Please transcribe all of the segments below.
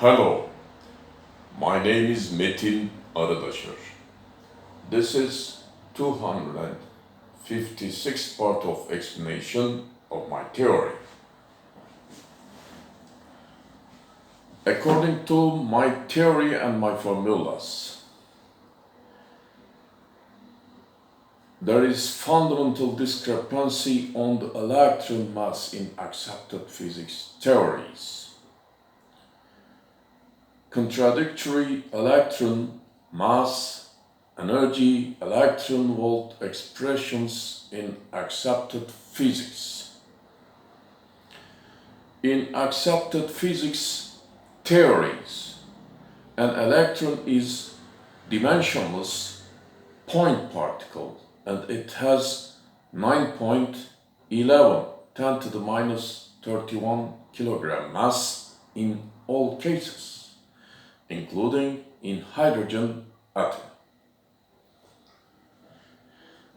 Hello, my name is METİN Arıdaşır. This is 256th part of explanation of my theory. According to my theory and my formulas, there is fundamental discrepancy on the electron mass in accepted physics theories. Contradictory electron mass, energy, electronvolt expressions in accepted physics. In accepted physics theories, an electron is dimensionless point particle and it has 9.11 10 to the minus 31 kilogram mass in all cases, including in hydrogen atom.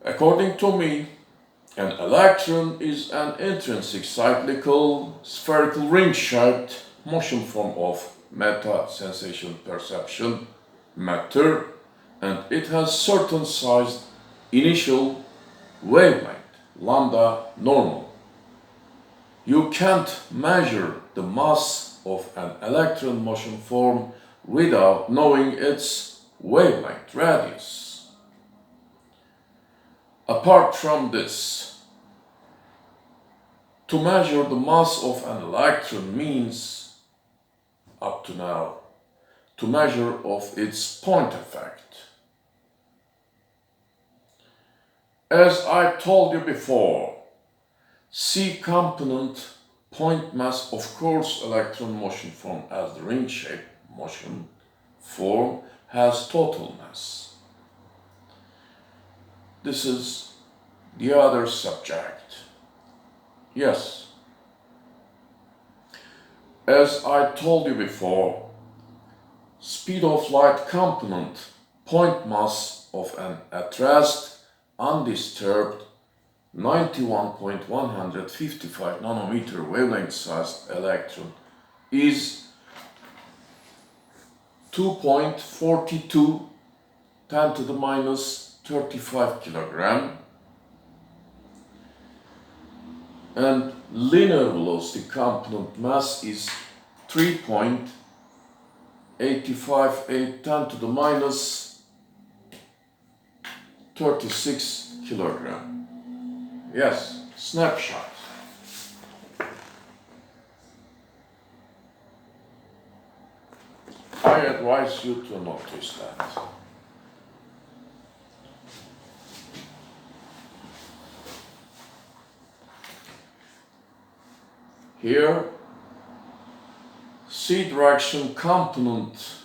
According to me, an electron is an intrinsic cyclical spherical ring-shaped motion form of matter sensation perception matter, and it has certain sized initial wavelength, lambda normal. You can't measure the mass of an electron motion form without knowing its wavelength radius. Apart from this, to measure the mass of an electron means, up to now, to measure of its point effect. As I told you before, C component point mass, of course, electron motion form as the ring shape motion form has total mass. This is the other subject. Yes. As I told you before, speed of light component point mass of an at-rest undisturbed 91.155 nanometer wavelength-sized electron is 2.42 10 to the minus 35 kilogram, and linear velocity component mass is 3.858 10 to the minus 36 kilogram. Yes, snapshot. I advise you to notice that. Here, C direction component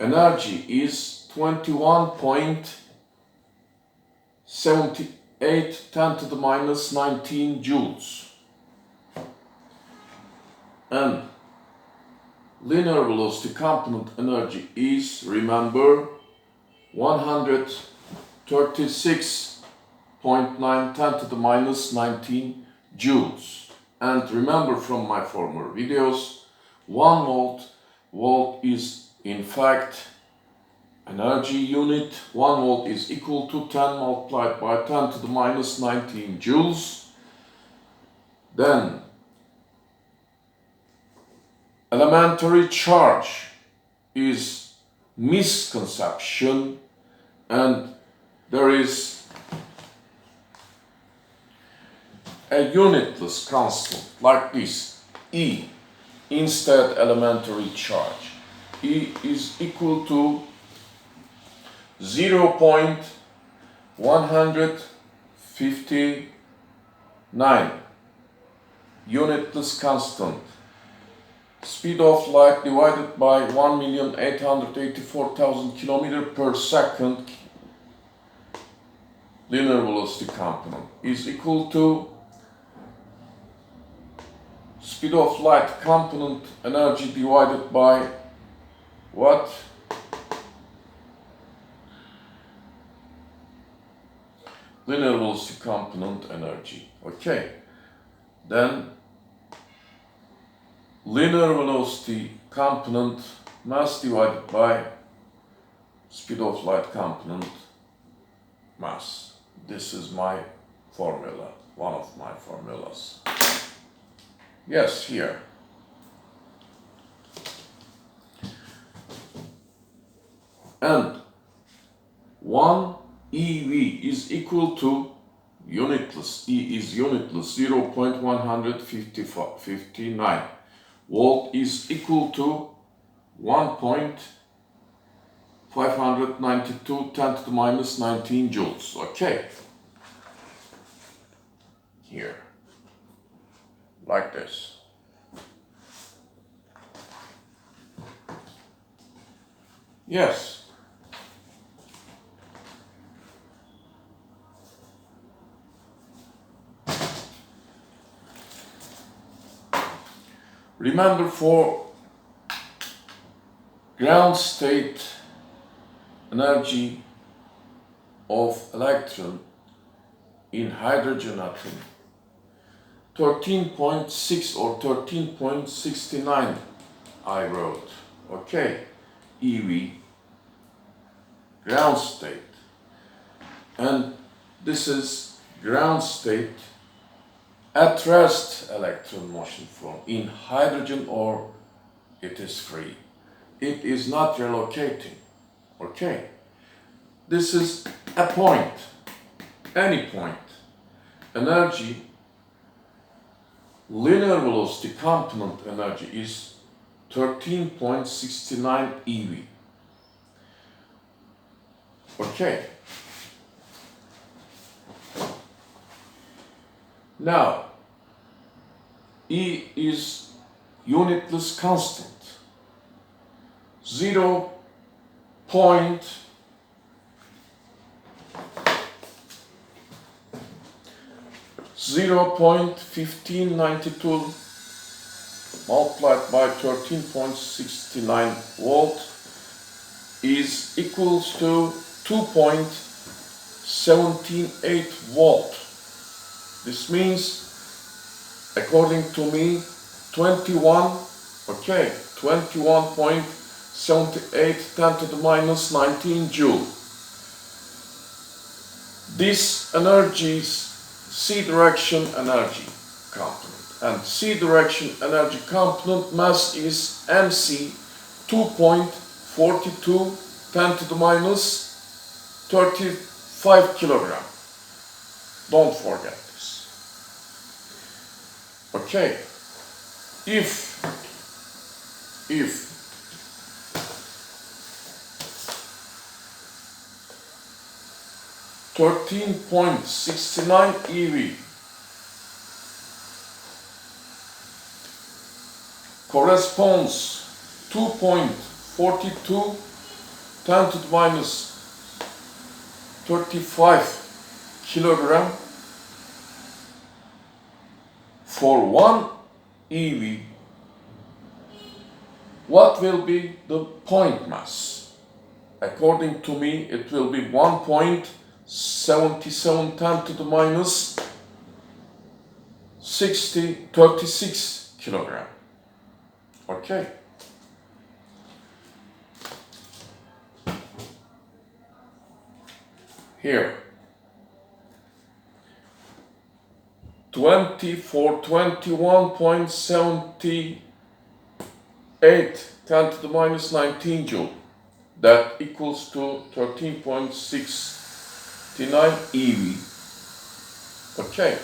energy is 21.78 10 to the minus 19 joules. And linear velocity component energy is, remember, 136.9 10 to the minus 19 joules. And remember from my former videos, 1 volt is in fact energy unit. 1 volt is equal to 10 multiplied by 10 to the minus 19 joules. Then elementary charge is misconception, and there is a unitless constant like this, E, instead elementary charge. E is equal to 0.159 unitless constant. Speed of light divided by 1,884,000 km per second linear velocity component is equal to speed of light component energy divided by what? Linear velocity component energy. Okay. Then linear velocity component mass divided by speed of light component mass. This is my formula, one of my formulas. Yes, here. And 1 EV is equal to unitless, E is unitless, 0.159. Volt is equal to 1.592 10 to the minus 19 joules. Okay. Here. Like this. Yes. Remember, for ground state energy of electron in hydrogen atom, 13.6 or 13.69 I wrote, okay, EV, ground state, and this is ground state at rest electron motion form in hydrogen, or it is free. It is not relocating, okay? This is a point, any point. Energy, linear velocity component energy is 13.69 eV. Okay. Now, E is unitless constant, 0.1592 multiplied by 13.69 volt is equals to 2.78 volt. This means, according to me, 21.78 10 to the minus 19 joule. This energy is C direction energy component, and C direction energy component mass is MC 2.42 10 to the minus 35 kilogram. Don't forget this. Okay, if 13.69 eV corresponds 2.42 10 to the minus 35 kilogram for 1 eV, what will be the point mass? According to me, it will be 1.77 10 to the minus 36 kilogram. Okay. Here. 21.78 10 to the minus 19 joule. That equals to 13.69 eV. Okay.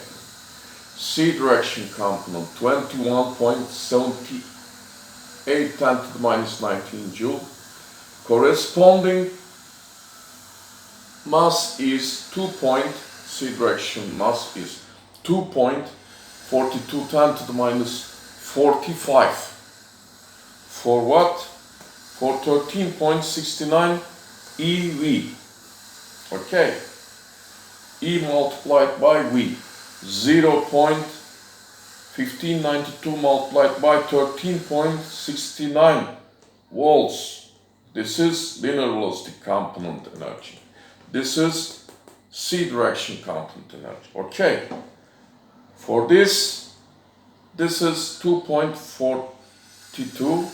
C direction component 21.78 10 to the minus 19 joule. Corresponding mass is C direction mass is 2.42 10 to the minus 45. For what? For 13.69 eV. Okay. E multiplied by V. 0.1592 multiplied by 13.69 volts. This is linear velocity component energy. This is C direction component energy. Okay. For this is 2.42 10 to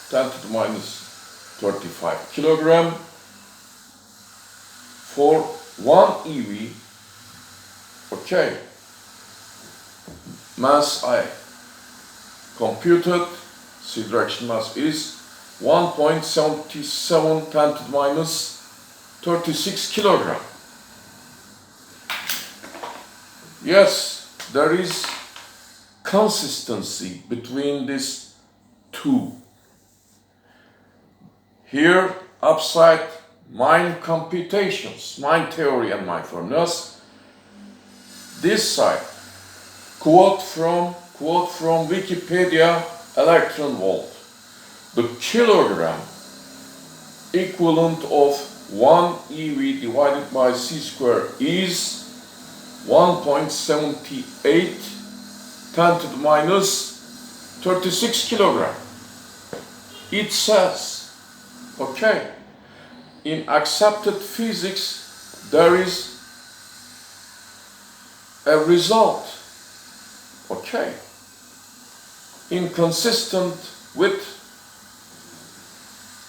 the minus 35 kilogram for 1 eV. Okay. Mass I computed, C direction mass is 1.77 10 to the minus 36 kilogram. Yes, there is consistency between these two. Here, upside my computations, my theory and my formulas. This side, quote from Wikipedia, Electronvolt. The kilogram equivalent of 1 eV divided by C square is 1.78 10 to the minus 36 kilogram. It says, okay, in accepted physics there is a result, okay, inconsistent with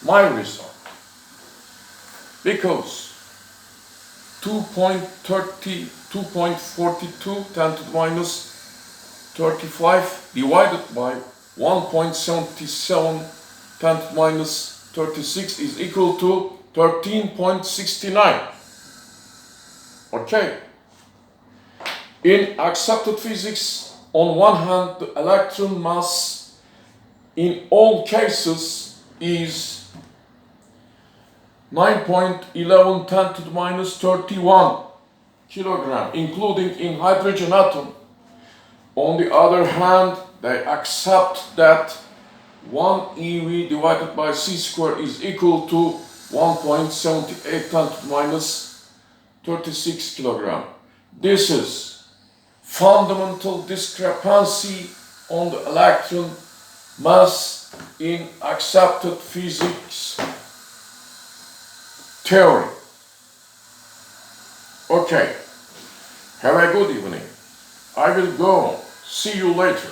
my result, because 2.42 10 to the minus 35 divided by 1.77 10 to the minus 36 is equal to 13.69. Okay. In accepted physics, on one hand, the electron mass in all cases is 9.11 10 to the minus 31 kilogram, including in hydrogen atom. On the other hand, they accept that 1 eV divided by C square is equal to 1.78 10 to the minus 36 kilogram. This is fundamental discrepancy on the electron mass in accepted physics theory. Okay, have a good evening. I will go. See you later.